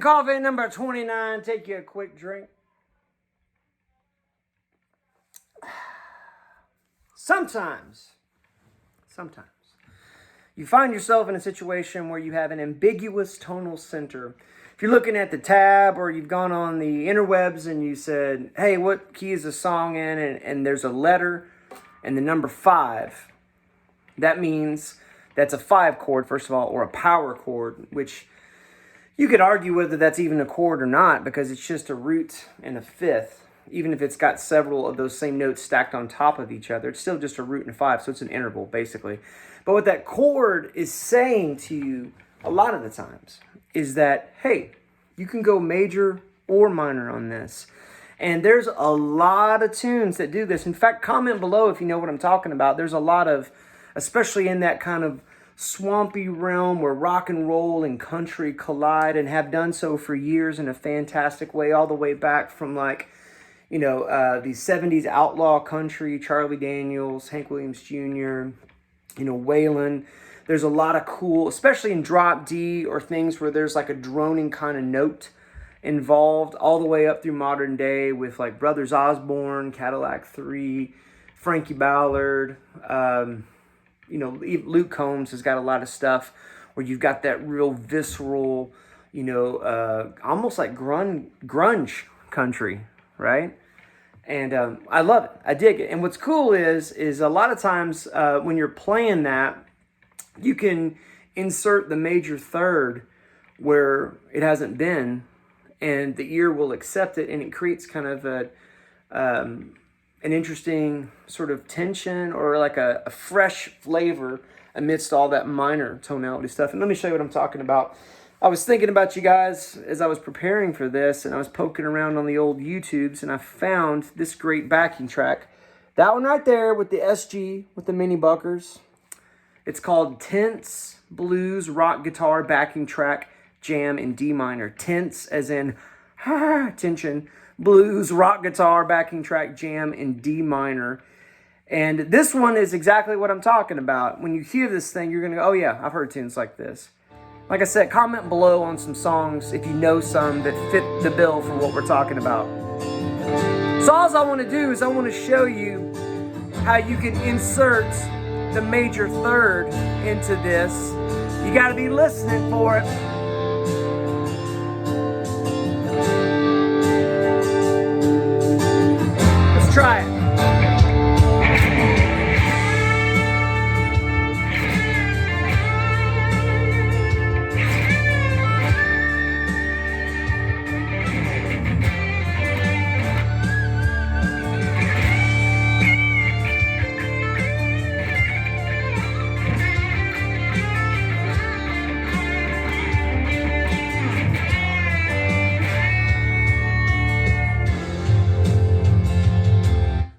Coffee number 29. Take you a quick drink. Sometimes, you find yourself in a situation where you have an ambiguous tonal center. If you're looking at the tab or you've gone on the interwebs and you said, hey, what key is the song in? And there's a letter and the number 5. That means that's a 5 chord, first of all, or a power chord, which you could argue whether that's even a chord or not because it's just a root and a fifth. Even if it's got several of those same notes stacked on top of each other, it's still just a root and a 5, so it's an interval, basically. But what that chord is saying to you a lot of the times is that, hey, you can go major or minor on this. And there's a lot of tunes that do this. In fact, comment below if you know what I'm talking about. There's a lot of, especially in that kind of swampy realm where rock and roll and country collide and have done so for years in a fantastic way, all the way back from like, the 70s outlaw country, Charlie Daniels, Hank Williams Jr., Waylon. There's a lot of cool, especially in drop D or things where there's like a droning kind of note involved, all the way up through modern day with like Brothers Osborne, Cadillac 3, Frankie Ballard. Luke Combs has got a lot of stuff where you've got that real visceral, almost like grunge country, right? And I love it. I dig it. And what's cool is a lot of times when you're playing that, you can insert the major third where it hasn't been, and the ear will accept it, and it creates kind of an interesting sort of tension or like a fresh flavor amidst all that minor tonality stuff. And let me show you what I'm talking about. I was thinking about you guys as I was preparing for this, and I was poking around on the old YouTubes, and I found this great backing track. That one right there with the SG, with the mini buckers. It's called Tense Blues Rock Guitar Backing Track Jam in D minor. Tense as in tension. Blues Rock Guitar Backing Track Jam in D minor. And this one is exactly what I'm talking about. When you hear this thing, you're going to go, oh yeah, I've heard tunes like this. Like I said, comment below on some songs if you know some that fit the bill for what we're talking about. So all I want to do is I want to show you how you can insert the major third into this. You got to be listening for it. Let's try it.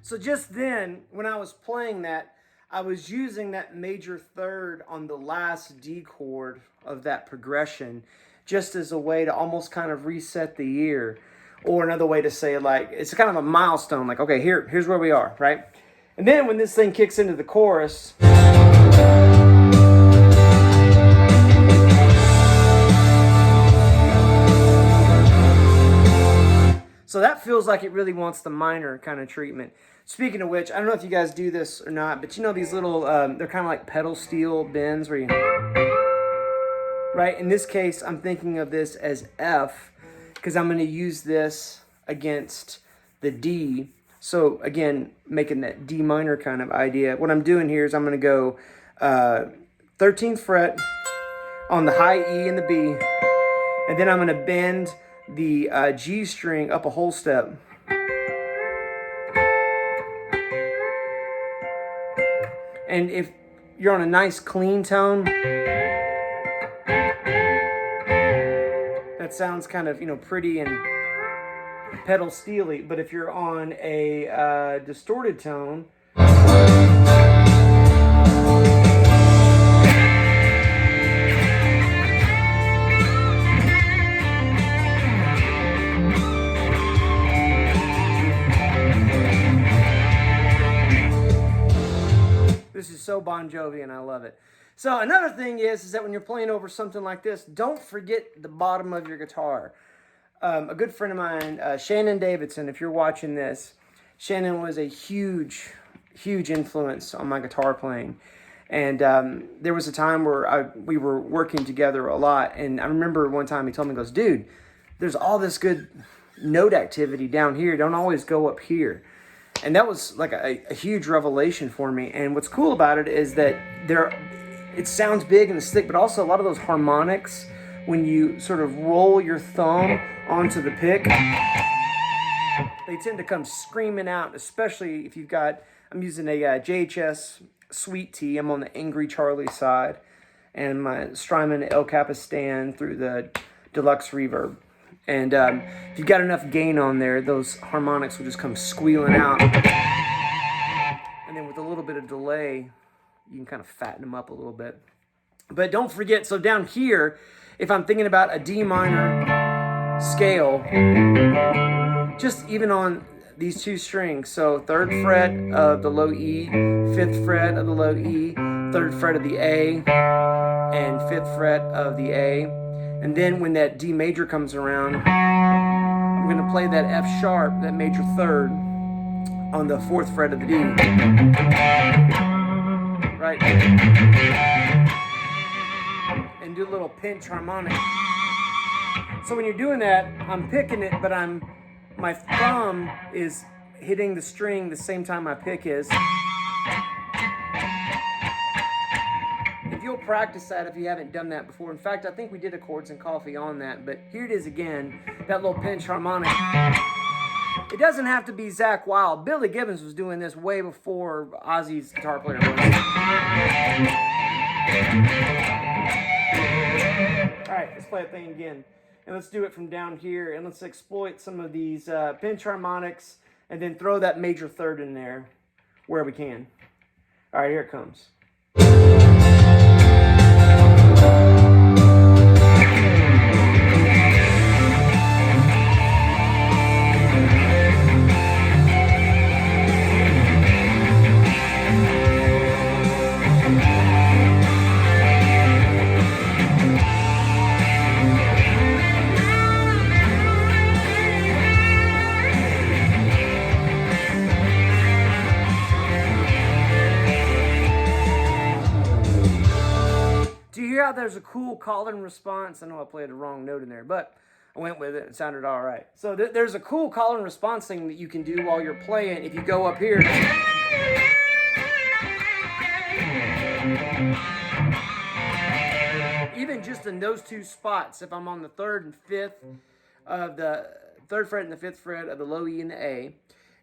So just then, when I was playing that, I was using that major third on the last D chord of that progression just as a way to almost kind of reset the ear. Or another way to say it, like, it's kind of a milestone, like, okay, here's where we are, right? And then when this thing kicks into the chorus, so that feels like it really wants the minor kind of treatment. Speaking of which, I don't know if you guys do this or not, but these little, they're kind of like pedal steel bends where you, right? In this case, I'm thinking of this as F because I'm going to use this against the D. So again, making that D minor kind of idea. What I'm doing here is I'm going to go 13th fret on the high E and the B, and then I'm going to bend the G string up a whole step. And if you're on a nice clean tone, that sounds kind of, pretty and pedal steely. But if you're on a distorted tone, this is so Bon Jovi and I love it. So another thing is that when you're playing over something like this, don't forget the bottom of your guitar. A good friend of mine, Shannon Davidson, if you're watching this, Shannon was a huge influence on my guitar playing. And there was a time where we were working together a lot. And I remember one time he told me, he goes, dude, there's all this good note activity down here. Don't always go up here. And that was like a huge revelation for me. And what's cool about it is that it sounds big and thick, but also a lot of those harmonics, when you sort of roll your thumb onto the pick, they tend to come screaming out, especially if you've got, I'm using a JHS Sweet Tea. I'm on the Angry Charlie side, and my Strymon El Capistan through the Deluxe Reverb. And if you've got enough gain on there, those harmonics will just come squealing out. And then with a little bit of delay, you can kind of fatten them up a little bit. But don't forget, so down here, if I'm thinking about a D minor scale, just even on these two strings, so 3rd fret of the low E, 5th fret of the low E, 3rd fret of the A, and 5th fret of the A. And then when that D major comes around, I'm going to play that F sharp, that major 3rd, on the 4th fret of the D. Right? And do a little pinch harmonic. So when you're doing that, I'm picking it, but my thumb is hitting the string the same time my pick is. If you'll practice that if you haven't done that before. In fact, I think we did a Chords and Coffee on that, but here it is again, that little pinch harmonic. It doesn't have to be Zakk Wylde. Billy Gibbons was doing this way before Ozzy's guitar player was. Alright, let's play that thing again. And let's do it from down here, and let's exploit some of these pinch harmonics, and then throw that major 3rd in there where we can. Alright, here it comes. How there's a cool call and response. I know I played a wrong note in there, but I went with it. It sounded all right. So there's a cool call and response thing that you can do while you're playing. If you go up here, even just in those two spots, if I'm on the 3rd and 5th of the 3rd fret and the 5th fret of the low E and the A,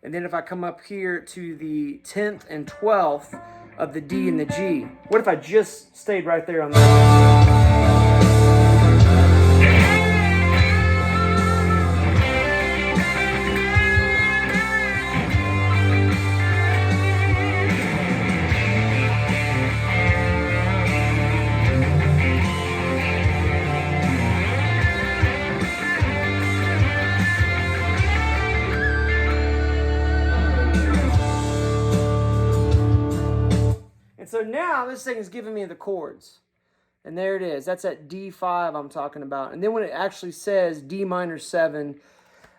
and then if I come up here to the 10th and 12th of the D and the G. What if I just stayed right there on that? So now this thing is giving me the chords. And there it is. That's that D5 I'm talking about. And then when it actually says D minor 7,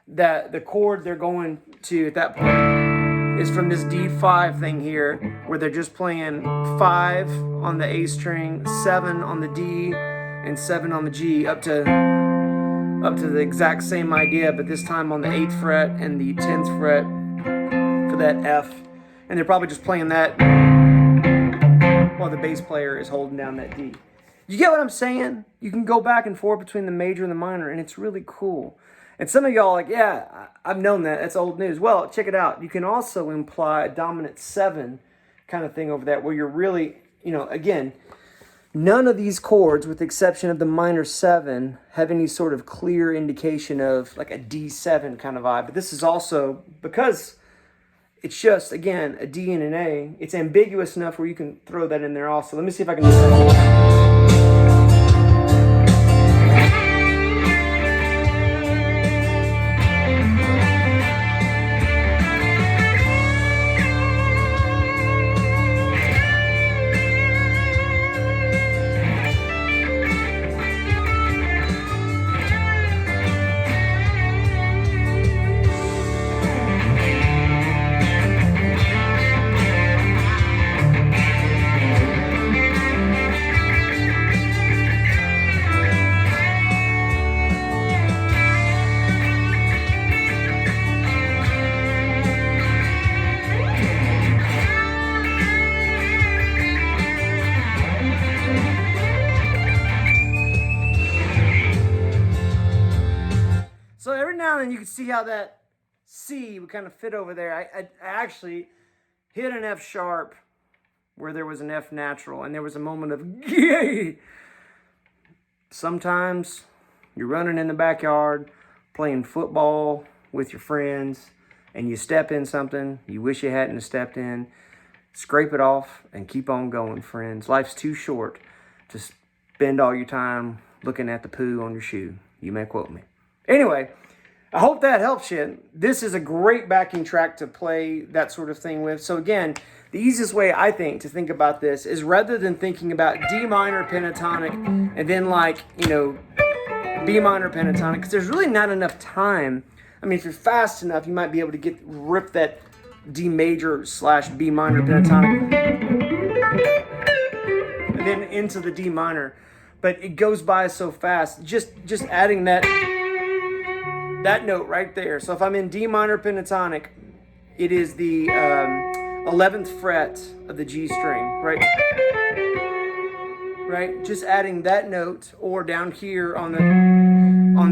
that the chord they're going to at that point is from this D5 thing here, where they're just playing 5 on the A string, 7 on the D, and 7 on the G, up to the exact same idea, but this time on the 8th fret and the 10th fret for that F. And they're probably just playing that while the bass player is holding down that D. You get what I'm saying? You can go back and forth between the major and the minor, and it's really cool. And some of y'all are like, yeah, I've known that. That's old news. Well, check it out. You can also imply a dominant 7 kind of thing over that, where you're really, again, none of these chords, with the exception of the minor 7, have any sort of clear indication of like a D7 kind of vibe. But this is also, because it's just, again, a D and an A, it's ambiguous enough where you can throw that in there also. Let me see if I can do that. and you can see how that C would kind of fit over there. I actually hit an F sharp where there was an F natural, and there was a moment of yay. Sometimes you're running in the backyard, playing football with your friends, and you step in something you wish you hadn't stepped in. Scrape it off and keep on going, friends. Life's too short to spend all your time looking at the poo on your shoe. You may quote me. Anyway, I hope that helps you. This is a great backing track to play that sort of thing with. So again, the easiest way I think to think about this is rather than thinking about D minor pentatonic and then B minor pentatonic, because there's really not enough time. I mean, if you're fast enough, you might be able to rip that D major / B minor pentatonic and then into the D minor. But it goes by so fast. Just adding that note right there. So if I'm in D minor pentatonic, it is the 11th fret of the G string, right? Right? Just adding that note, or down here on the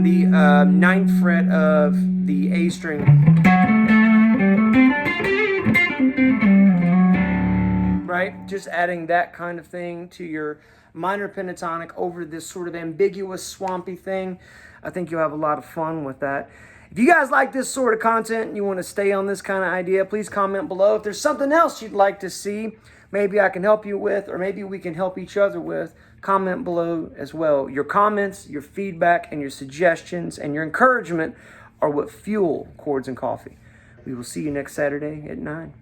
9th fret of the A string. Right? Just adding that kind of thing to your minor pentatonic over this sort of ambiguous, swampy thing. I think you'll have a lot of fun with that. If you guys like this sort of content and you want to stay on this kind of idea, please comment below. If there's something else you'd like to see, maybe I can help you with, or maybe we can help each other with, comment below as well. Your comments, your feedback, and your suggestions and your encouragement are what fuel Chords and Coffee. We will see you next Saturday at 9.